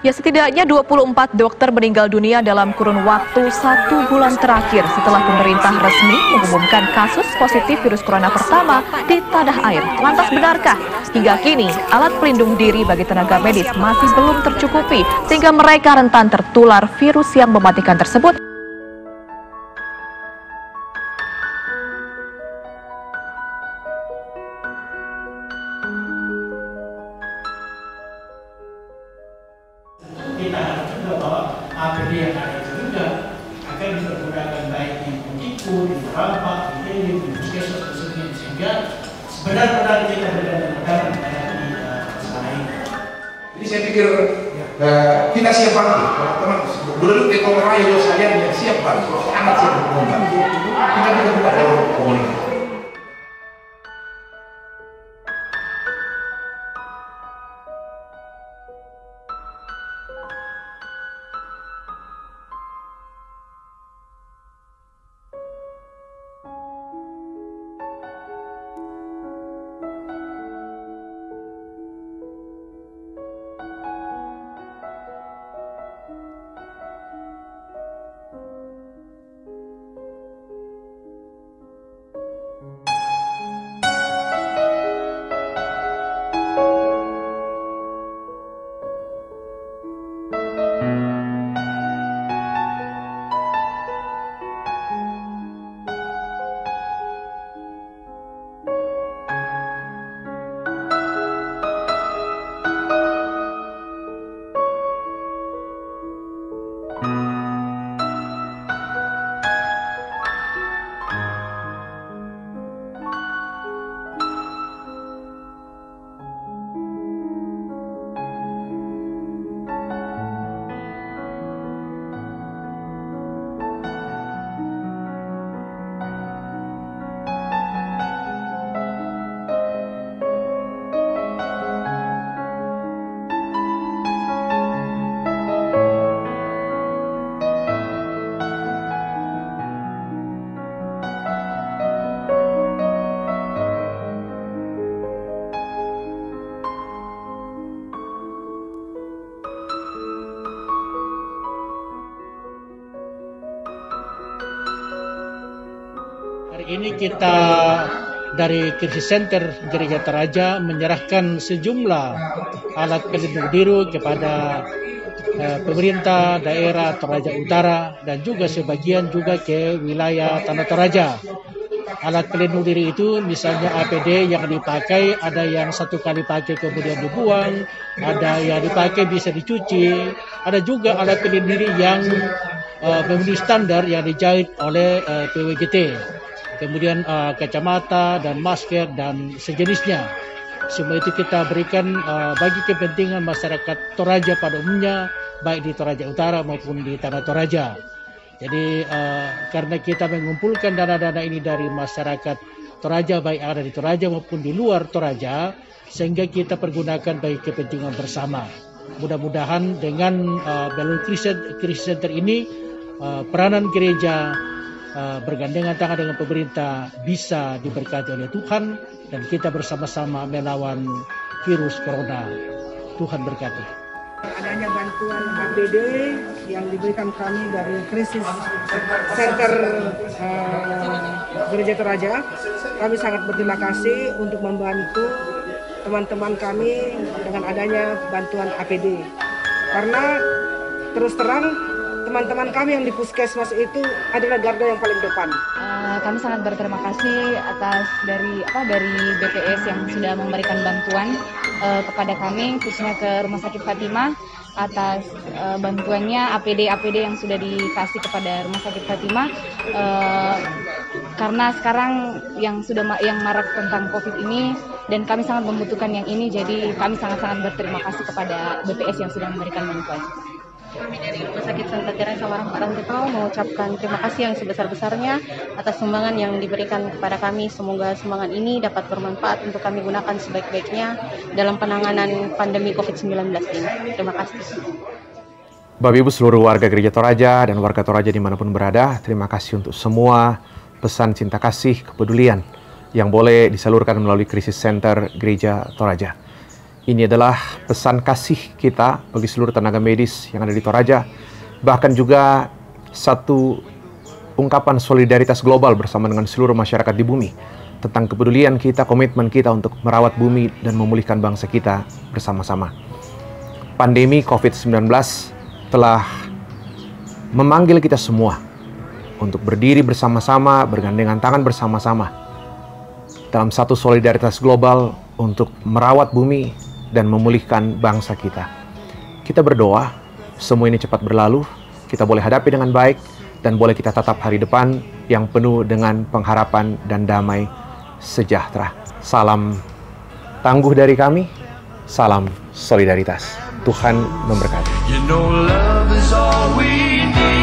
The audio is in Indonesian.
Ya, setidaknya 24 dokter meninggal dunia dalam kurun waktu 1 bulan terakhir setelah pemerintah resmi mengumumkan kasus positif virus corona pertama di tanah air. Lantas benarkah hingga kini alat pelindung diri bagi tenaga medis masih belum tercukupi sehingga mereka rentan tertular virus yang mematikan tersebut? Kita harap juga bahwa APD yang ada itu juga akan dipergunakan baik di Pukiku, di Rampak, di Heli, di Puskesmas, sehingga benar-benar kita benar-benar menghadapi masalah ini. Jadi saya pikir kita siap banget, teman-teman. Dulu Tekong Raya juga sekalian yang siap banget, sangat siap berkomunikasi. Kita juga buka jalur komunikasi. Hari ini kita dari Krisis Center Gereja Toraja menyerahkan sejumlah alat pelindung diri kepada pemerintah daerah Toraja Utara dan juga sebagian juga ke wilayah Tanah Toraja. Alat pelindung diri itu misalnya APD yang dipakai, ada yang 1 kali pakai kemudian dibuang, ada yang dipakai bisa dicuci, ada juga alat pelindung diri yang memenuhi standar yang dijahit oleh PWGT. Kemudian kacamata dan masker dan sejenisnya. Semua itu kita berikan bagi kepentingan masyarakat Toraja pada umumnya, baik di Toraja Utara maupun di Tanah Toraja. Jadi karena kita mengumpulkan dana-dana ini dari masyarakat Toraja, baik ada di Toraja maupun di luar Toraja, sehingga kita pergunakan bagi kepentingan bersama. Mudah-mudahan dengan melalui Krisis Center ini, peranan gereja bergandengan tangan dengan pemerintah bisa diberkati oleh Tuhan dan kita bersama-sama melawan virus corona. Tuhan berkati. Adanya bantuan APD yang diberikan kami dari Krisis Center Gereja Toraja, kami sangat berterima kasih untuk membantu teman-teman kami dengan adanya bantuan APD. Karena terus terang teman-teman kami yang di puskesmas itu adalah garda yang paling depan. Kami sangat berterima kasih atas dari BPS yang sudah memberikan bantuan kepada kami, khususnya ke Rumah Sakit Fatima atas bantuannya APD yang sudah dikasih kepada Rumah Sakit Fatima. Karena sekarang yang marak tentang COVID ini dan kami sangat membutuhkan yang ini, jadi kami sangat-sangat berterima kasih kepada BPS yang sudah memberikan bantuan. Kami dari Rumah Sakit Santa Teresa Warang Parangtepao mengucapkan terima kasih yang sebesar-besarnya atas sumbangan yang diberikan kepada kami. Semoga sumbangan ini dapat bermanfaat untuk kami gunakan sebaik-baiknya dalam penanganan pandemi COVID-19 ini. Terima kasih. Bapak Ibu seluruh warga Gereja Toraja dan warga Toraja dimanapun berada, terima kasih untuk semua pesan cinta kasih, kepedulian yang boleh disalurkan melalui Krisis Center Gereja Toraja. Ini adalah pesan kasih kita bagi seluruh tenaga medis yang ada di Toraja, bahkan juga satu ungkapan solidaritas global bersama dengan seluruh masyarakat di bumi tentang kepedulian kita, komitmen kita untuk merawat bumi dan memulihkan bangsa kita bersama-sama. Pandemi COVID-19 telah memanggil kita semua untuk berdiri bersama-sama, bergandengan tangan bersama-sama dalam satu solidaritas global untuk merawat bumi dan memulihkan bangsa kita. Kita berdoa, semua ini cepat berlalu, kita boleh hadapi dengan baik, dan boleh kita tatap hari depan yang penuh dengan pengharapan dan damai sejahtera. Salam tangguh dari kami, salam solidaritas. Tuhan memberkati. You know love is all we need.